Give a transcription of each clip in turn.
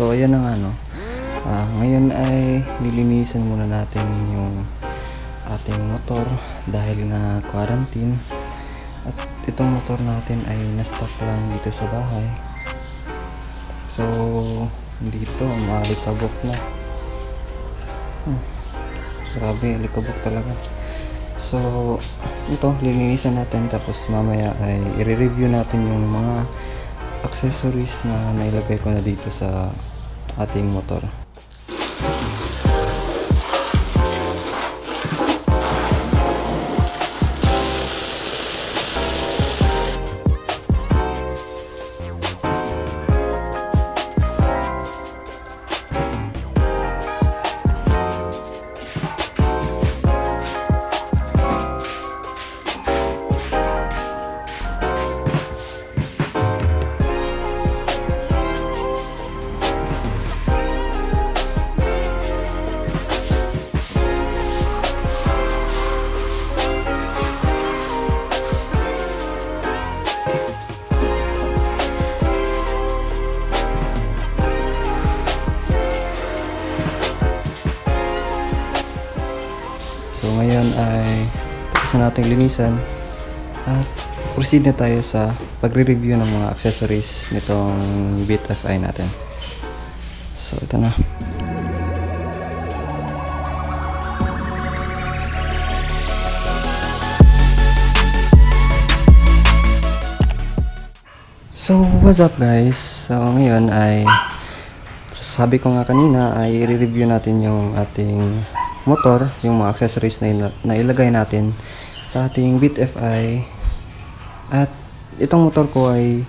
So ayan na nga no. Ngayon ay nilinisan muna natin yung ating motor dahil na quarantine. At itong motor natin ay na-stock lang dito sa bahay. So dito maalikabok na. Grabe, alikabok talaga. So ito lilinisan natin, tapos mamaya ay i-review natin yung mga accessories na nailagay ko na dito sa ating motor. So ngayon ay tapos na nating linisan at proceed na tayo sa pagre-review ng mga accessories nitong Beat FI natin. So ito na. So what's up guys? So ngayon ay sabi ko nga kanina ay i-review natin yung ating motor, yung mga accessories na ilagay natin sa ating Beat FI. At itong motor ko ay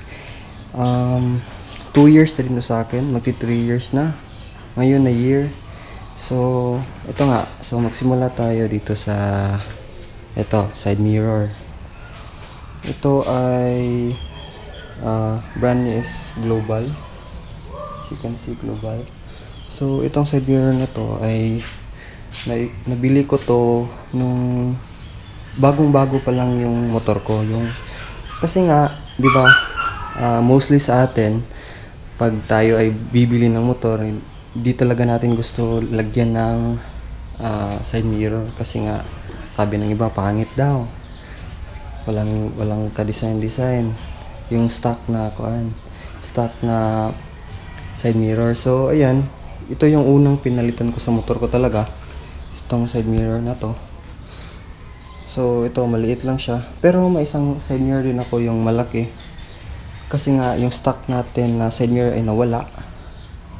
2 years na rin sa akin, magti 3 years na ngayon na year. So ito nga, so magsimula tayo dito sa side mirror. Ito ay brand niya is Global, as you can see, Global. So itong side mirror na to ay nabili ko to nung bagong-bago pa lang yung motor ko. Kasi nga, 'di ba, mostly sa atin pag tayo ay bibili ng motor, hindi talaga natin gusto lagyan ng side mirror kasi nga sabi ng iba pangit daw. Walang ka-design yung stock na side mirror. So ayan, ito yung unang pinalitan ko sa motor ko talaga. Itong side mirror na to. So ito maliit lang siya, pero may isang side mirror din ako yung malaki, kasi nga yung stock natin na side mirror ay nawala.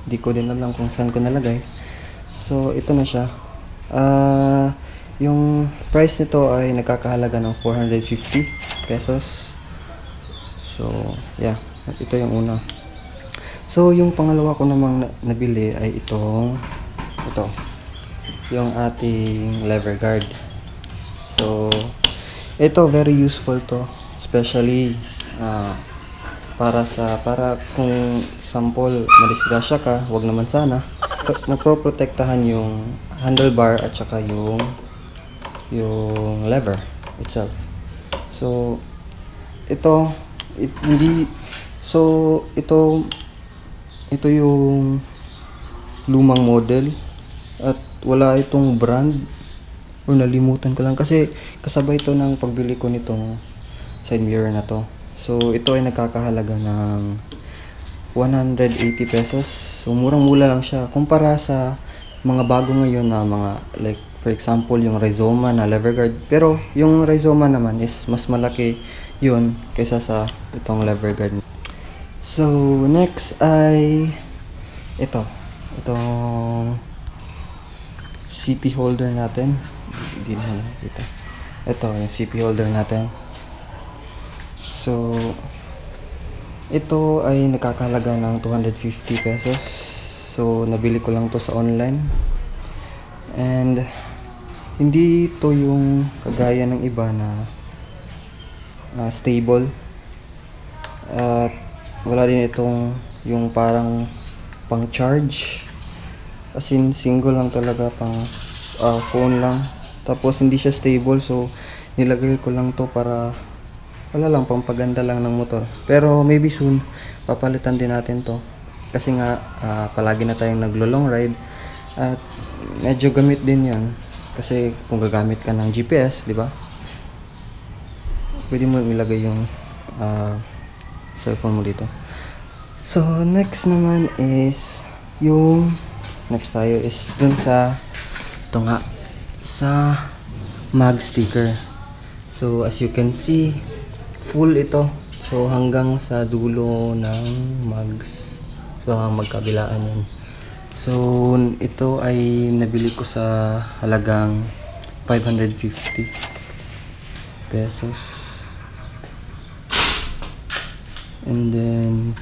Di ko din alam kung saan ko nalagay. So ito na siya. Yung price nito ay nagkakahalaga ng 450 pesos. So yeah, ito yung una. So yung pangalawa ko namang nabili ay ito yung ating lever guard. So ito very useful to, especially para kung sample madisgrasya ka, wag naman sana, naproprotektahan yung handlebar at saka yung lever itself. So ito yung lumang model at wala itong brand, o nalimutan ko lang kasi kasabay ito ng pagbili ko nitong side mirror na to. So ito ay nagkakahalaga ng 180 pesos. So murang-mura lang siya kumpara sa mga bago ngayon na mga, like for example yung Rizoma na lever guard. Pero yung Rizoma naman is mas malaki yun kaysa sa itong lever guard. So next ay itong CP holder natin. Hindi na nakita. Ito yung CP holder natin. So ito ay nakakahalaga ng 250 pesos. So nabili ko lang to sa online. And hindi to yung kagaya ng iba na stable. At wala din itong yung parang pang charge. As in single lang talaga, pang phone lang. Tapos hindi siya stable, so nilagay ko lang to para wala lang, pampaganda lang ng motor. Pero maybe soon papalitan din natin to. kasi nga palagi na tayong naglo-long ride at medyo gamit din yan kasi kung gagamit ka ng GPS, di ba? Pwede mo ilagay yung cellphone mo dito. So next naman is next tayo is dun sa ito nga sa mag sticker. So as you can see, full ito. So hanggang sa dulo ng mags. So magkabilaan yun. So ito ay nabili ko sa halagang 550 pesos. And then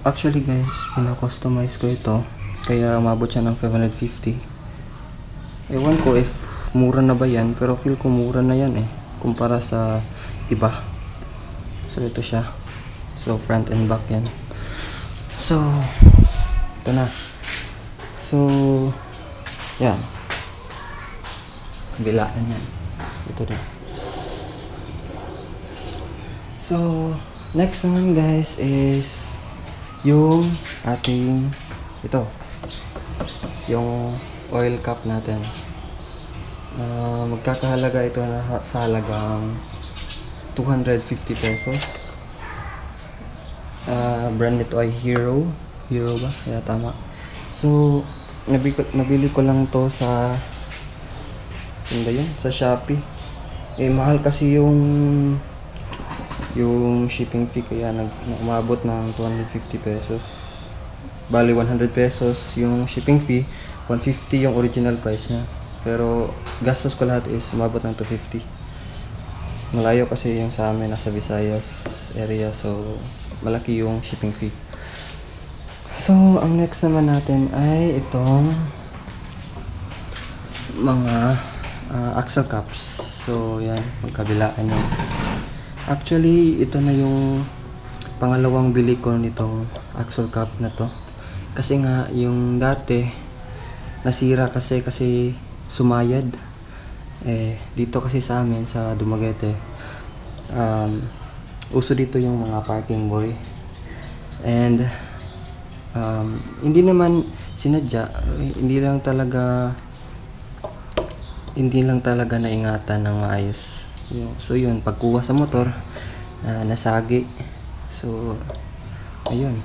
actually guys, pina-customize ko ito kaya umabot siya ng 550. Ewan ko if mura na ba yan, pero feel ko mura na yan kumpara sa iba. So ito siya. So front and back yan. So ito na. So yan, kabilaan yan. Ito din. So next naman guys is yung ating yung oil cap natin. Magkakahalaga ito sa halagang 250 pesos. Brand nito ay Hero ba? Kaya tama. So nabili ko lang to sa sa Shopee. Mahal kasi yung shipping fee kaya umabot ng 250 pesos. Bali 100 pesos yung shipping fee, 150 yung original price niya. Pero gastos ko lahat is umabot ng 250. Malayo kasi yung sa amin, nasa Visayas area, so malaki yung shipping fee. So ang next naman natin ay itong mga axle caps. So yan, magkabilaan yun. Actually, ito na yung pangalawang bili ko nitong axle cap na to. Kasi nga, yung dati, nasira kasi sumayad. Dito kasi sa amin, sa Dumaguete, uso dito yung mga parking boy. And, hindi naman sinadya, hindi lang talaga naingatan ng maayos. So yun, pagkuha sa motor, nasagi. So ayun,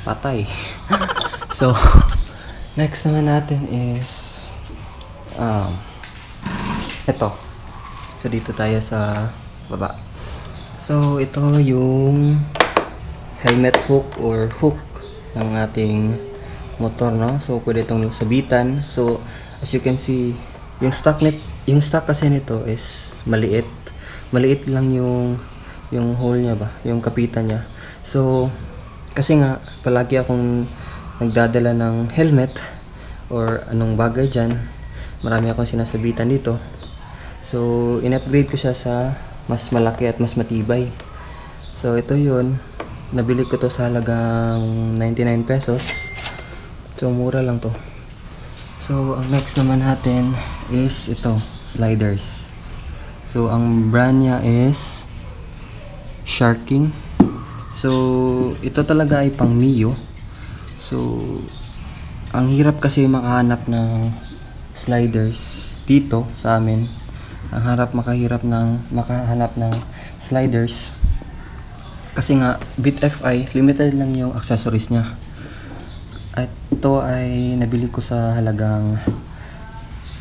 patay. So next naman natin is ito. So dito tayo sa baba. So ito yung helmet hook or hook ng ating motor, no? So pwede itong sabitan. So as you can see, yung stock kasi nito is maliit lang yung hole niya ba, yung kapitan niya. So kasi nga palagi akong nagdadala ng helmet or anong bagay dyan, marami akong sinasabitan dito. So in-upgrade ko siya sa mas malaki at mas matibay. So ito yun, nabili ko to sa halagang 99 pesos. So mura lang to. So ang next naman natin is ito, sliders. So ang brand niya is Shark King. So ito talaga ay pang Mio. So ang hirap kasi makahanap ng sliders dito sa amin. Ang makahanap ng sliders kasi nga BitFi, limited lang yung accessories niya. At ito ay nabili ko sa halagang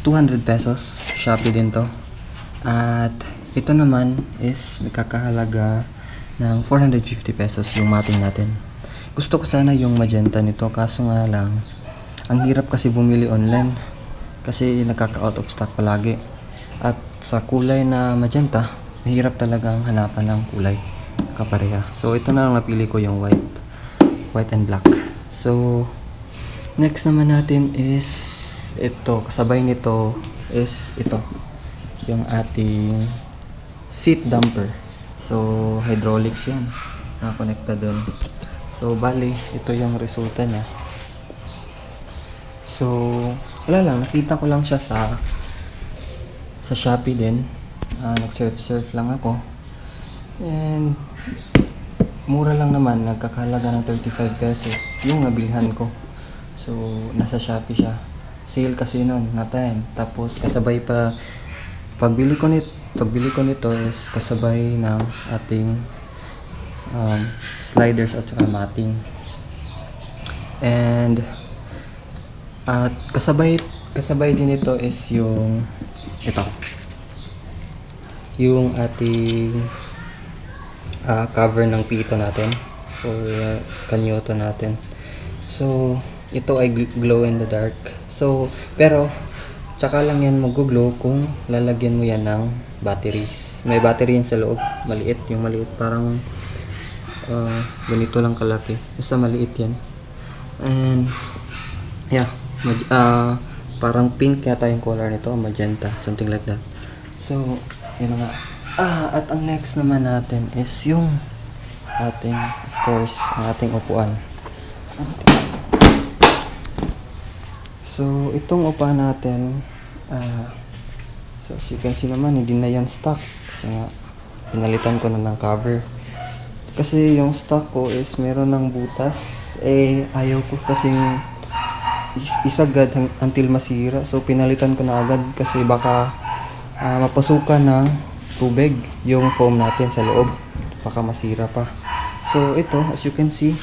200 pesos. Shopee din to. At ito naman is nakakahalaga ng 450 pesos yung mating natin. Gusto ko sana yung magenta nito, kaso nga lang ang hirap kasi bumili online kasi nakaka-out of stock palagi. At sa kulay na magenta, mahirap talagang hanapan ng kulay kapareha. So ito na lang napili ko, yung white and black. So next naman natin is ito, kasabay nito is ito, yung ating seat damper. So hydraulics yan, nakakonekta dun. So bali, ito yung resulta niya. So wala lang, nakita ko lang siya sa Shopee din. Nag-surf lang ako. And mura lang naman, nagkakahalaga ng 35 pesos yung nabilihan ko. So, nasa Shopee siya. Sale kasi nun na time. Tapos, kasabay pa, pagbili ko nito is kasabay ng ating sliders at saka matting. And, at kasabay din ito is yung, ito. Yung ating cover ng pito natin or kanyoto natin. So, ito ay glow in the dark. So, pero tsaka lang yan mag-glow kung lalagyan mo yan ng batteries. May battery yan sa loob. Maliit, yung maliit parang ganito lang kalaki. Basta maliit yan. And yeah, parang pink yata yung color nito, magenta, something like that. So, yun na nga. At ang next naman natin is yung ating, of course, ang ating upuan. So, itong upuan natin, so as you can see naman, hindi na yan stock. Kasi nga, pinalitan ko na ng cover. Kasi yung stock ko is meron ng butas. Ayaw ko kasing isagad until masira. So, pinalitan ko na agad kasi baka mapasukan ng tubig yung foam natin sa loob, baka masira pa. So ito, as you can see,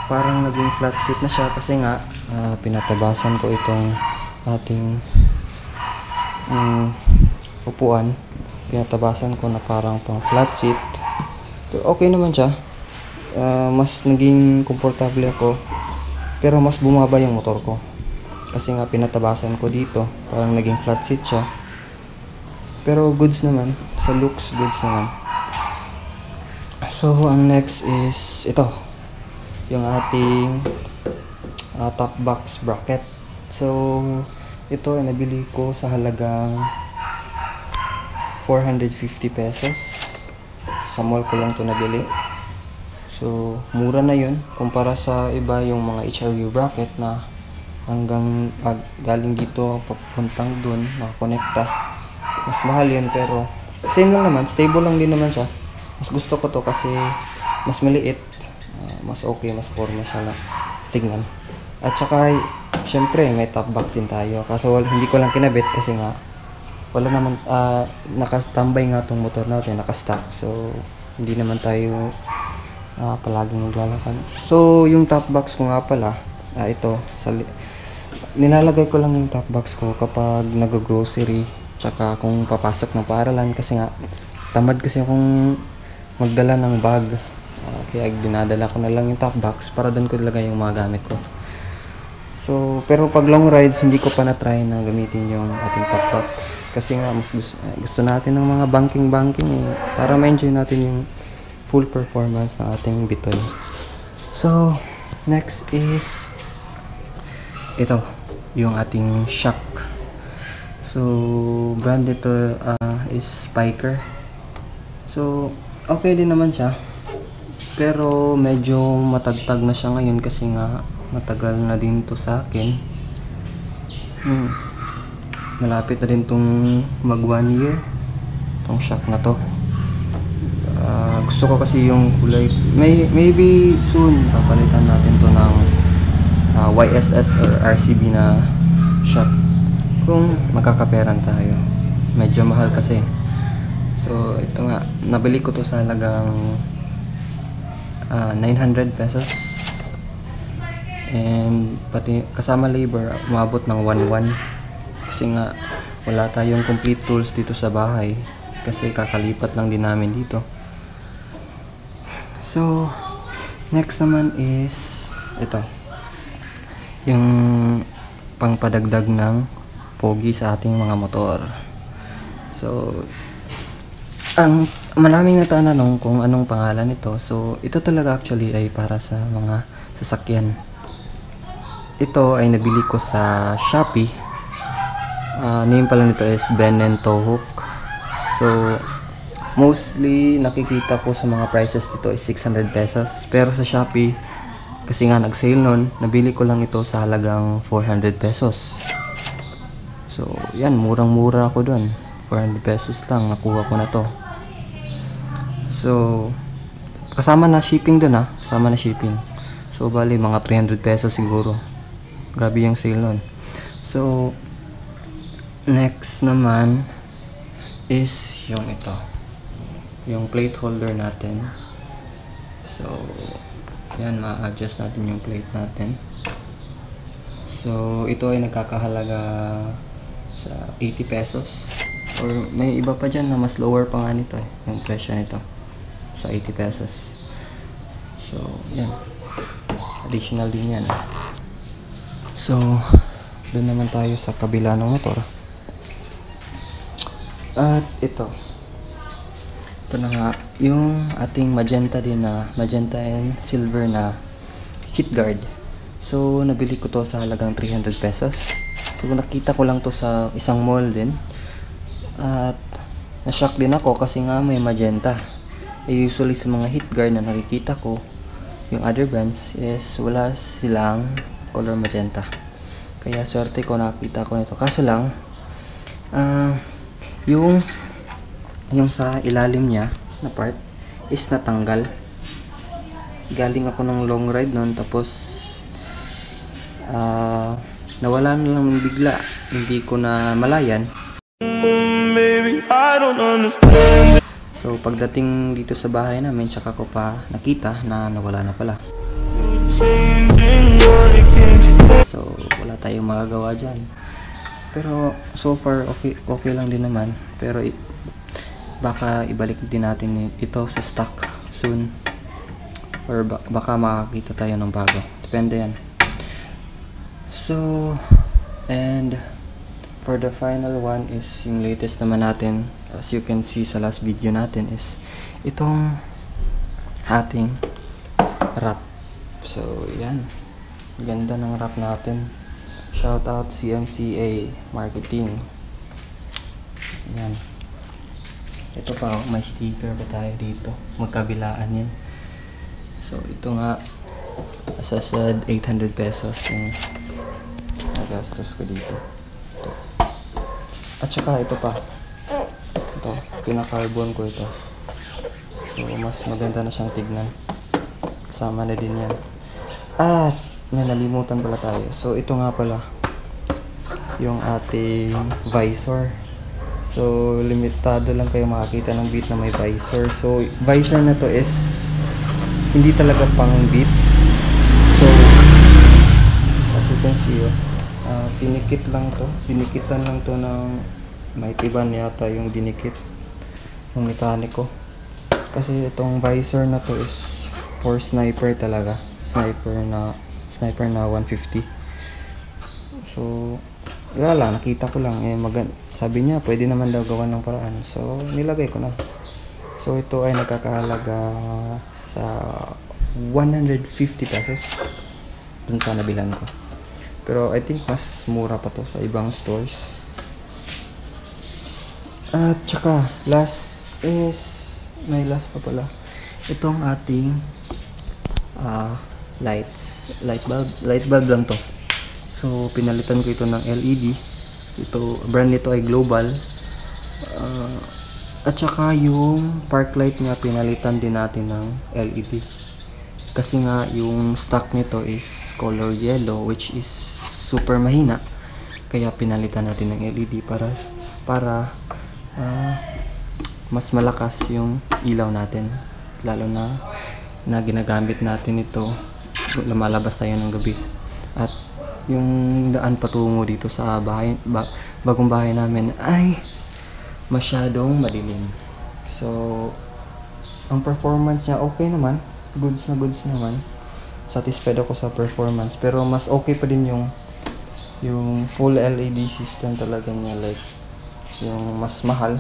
parang naging flat seat na siya kasi nga pinatabasan ko itong ating upuan. Pinatabasan ko na parang pang flat seat. So, okay naman siya. Mas naging komportable ako, pero mas bumaba yung motor ko kasi nga pinatabasan ko dito, parang naging flat seat siya. Pero goods naman, sa looks goods naman. So ang next is ito, yung ating top box bracket. So ito ay nabili ko sa halagang 450 pesos. Sa mall ko lang to nabili. So mura na yun kumpara sa iba yung mga HRU bracket na hanggang galing dito papuntang dun nakakonekta. Mas mahal yun, pero same lang naman, stable lang din naman siya. Mas gusto ko to kasi mas maliit, mas okay, mas forma siya na tingnan. At saka syempre may top box din tayo, kaso hindi ko lang kinabit kasi nga wala naman, nakatambay nga tong motor natin, nakastock. So hindi naman tayo palaging maglalakad. So yung top box ko nga pala, ito nilalagay ko lang yung top box ko kapag nag-grocery tsaka kung papasok ng paaralan kasi nga tamad kasi akong magdala ng bag, kaya dinadala ko na lang yung top box para doon ko ilagay yung mga gamit ko. So pero pag long rides hindi ko pa na-try na gamitin yung ating top box kasi nga mas gusto natin ng mga banking para ma-enjoy natin yung full performance ng ating Bitoy. So next is ito, yung ating shock. So, brand ito is Spiker. So, okay din naman siya. Pero medyo matagtag na siya ngayon kasi nga matagal na din to sa akin. Malapit na din tong mag 1 year. Tong shock na to. Gusto ko kasi yung kulay. Maybe soon papalitan natin to ng YSS or RCB na shock. Kung magkakaperan tayo, medyo mahal kasi. So ito nga, nabili ko to sa halagang 900 pesos, and pati kasama labor umabot ng 1,100 kasi nga wala tayong complete tools dito sa bahay kasi kakalipat lang din namin dito. So next naman is ito, yung pangpadagdag ng pogi sa ating mga motor. So ang maraming natatanong kung anong pangalan nito. So ito talaga actually ay para sa mga sasakyan. Ito ay nabili ko sa Shopee. Name pala nito is Ben & Tow Hook. So mostly nakikita ko sa mga prices dito is 600 pesos, pero sa Shopee kasi nga nag-sale nun, nabili ko lang ito sa halagang 400 pesos. So, yan, murang-mura ako doon. 400 pesos lang, nakuha ko na to. So, Kasama na shipping dun ha. Kasama na shipping. So, bali mga 300 pesos siguro. Grabe yung sale nun. So, next naman is yung ito. Yung plate holder natin. So, yan, ma-adjust natin yung plate natin. So, ito ay nagkakahalaga sa 80 pesos. Or may iba pa dyan na mas lower pa nga nito eh. Yung presyo nito. Sa 80 pesos. So, yan. Additional din yan. So, doon naman tayo sa kabila ng motor. At ito. Ito na nga. Yung ating magenta din na, magenta and silver na heat guard. So, nabili ko to sa halagang 300 pesos. So, nakita ko lang to sa isang mall din. At, na-shock din ako kasi nga may magenta. Usually sa mga heat guard na nakikita ko, yung other brands is wala silang color magenta. Kaya swerte ko nakita ko nito. Kaso lang, yung sa ilalim niya na part is natanggal. Galing ako ng long ride noon, tapos nawala na lang bigla. Hindi ko na malayan. Baby, I don't understand. So pagdating dito sa bahay namin, tsaka ko pa nakita na nawala na pala. So wala tayong magagawa dyan. Pero so far okay lang din naman. Pero baka ibalik din natin ito sa stock soon. Or baka makakita tayo ng bago. Depende yan. So, and for the final one is yung latest naman natin. As you can see sa last video natin is itong ating wrap. So, yan. Ganda ng wrap natin. Shout out CMCA Marketing. Yan. Ito pa, may sticker ba tayo dito? Magkabilaan yan. So, ito nga, as I said, 800 pesos yung nagastos ko dito. Ito. At saka, ito pa. Ito, pinaka-carbon ko ito. So, mas maganda na siyang tignan. Kasama na din yan. At, may nalimutan pala tayo. So, ito nga pala, yung ating visor. So, limitado lang kayo makakita ng Beat na may visor. So, visor na to is hindi talaga pang Beat. So, as you can see, pinikit lang to. Dinikitan lang to ng may tiban yata yung dinikit ng mekaniko. Kasi itong visor na to is for sniper talaga. Sniper na 150. So, wala lang, nakita ko lang sabi niya pwede naman daw gawan ng paraan. So, nilagay ko na. So, ito ay nagkakahalaga sa 150 pesos dun sa nabilan ko. Pero I think mas mura pa to sa ibang stores. At saka last is may last pa pala. Itong ating light bulb lang to. So pinalitan ko ito ng LED. Ito brand nito ay Global. At saka yung park light nga pinalitan din natin ng LED. Kasi nga yung stock nito is color yellow, which is super mahina. Kaya pinalitan natin ng LED para mas malakas yung ilaw natin. Lalo na ginagamit natin ito lumalabas tayo ng gabi. At yung daan patungo dito sa bagong bahay namin ay masyadong madilim. So, ang performance niya okay naman. Goods naman. Satisfied ako sa performance. Pero mas okay pa din yung full LED system talaga niya. Like, yung mas mahal.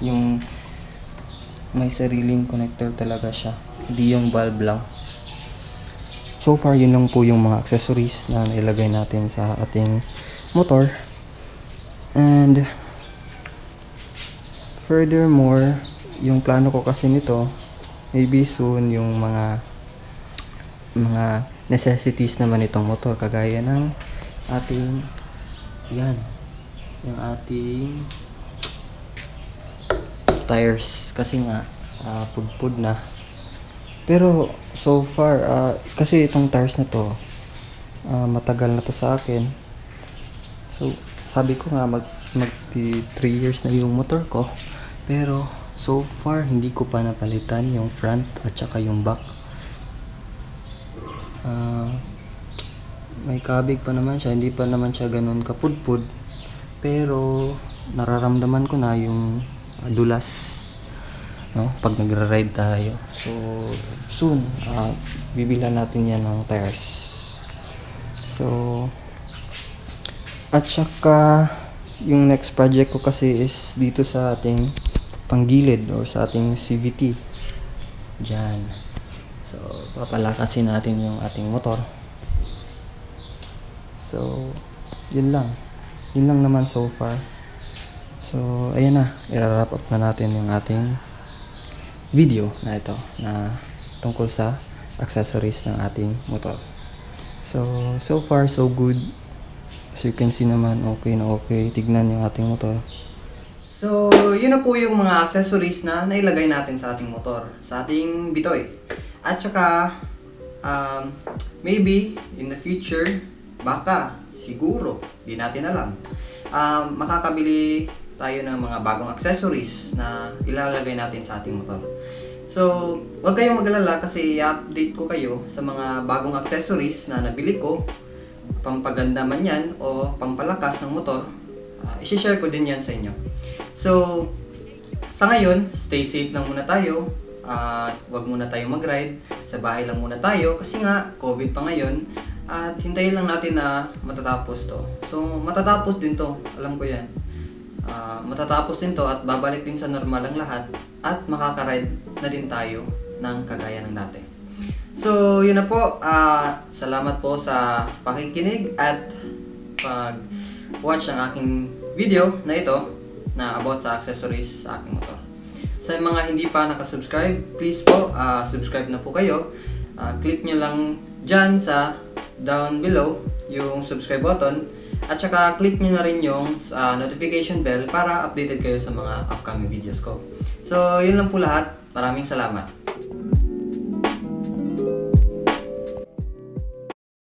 Yung may sariling connector talaga siya. Hindi yung bulb lang. So far, yun lang po yung mga accessories na nailagay natin sa ating motor. And furthermore, yung plano ko kasi nito, maybe soon yung mga necessities naman itong motor, kagaya ng ating yung ating tires, kasi nga pudpud na. Pero so far, kasi itong tires na to, matagal na to sa akin. So sabi ko nga mag 3 years na yung motor ko. Pero so far hindi ko pa napalitan yung front at saka yung back. May kabig pa naman siya, hindi pa naman siya ganun kapudpud. Pero nararamdaman ko na yung dulas, no, pag nagra-ride tayo. So soon bibilhan natin yan ng tires. So at saka yung next project ko kasi is dito sa ating panggilid or sa ating CVT dyan. So papalakasin natin yung ating motor. So yun lang naman so far. So ayan na, i-wrap up na natin yung ating video na ito na tungkol sa accessories ng ating motor. So far so good. As you can see naman, okay na okay. Tignan yung ating motor. So, yun na po yung mga accessories na nailagay natin sa ating motor, sa ating Bitoy. At saka, maybe in the future, baka, siguro, di natin alam, makakabili tayo ng mga bagong accessories na ilalagay natin sa ating motor. So, huwag kayong mag-alala kasi i-update ko kayo sa mga bagong accessories na nabili ko, pampaganda man yan o pampalakas ng motor. I-share ko din yan sa inyo. So, sa ngayon, stay safe lang muna tayo. Huwag muna tayo mag-ride. Sa bahay lang muna tayo kasi nga, COVID pa ngayon. At hintayin lang natin na matatapos to. So, matatapos din to. Alam ko yan. Matatapos din to at babalik din sa normal ang lahat. At makaka-ride na din tayo ng kagaya ng dati. So, yun na po. Salamat po sa pakikinig at pag-watch ng aking video na ito na about sa accessories sa aking motor. Sa mga hindi pa nakasubscribe, please po, subscribe na po kayo. Click nyo lang dyan sa down below yung subscribe button at saka click nyo na rin yung notification bell para updated kayo sa mga upcoming videos ko. So, yun lang po lahat. Maraming salamat.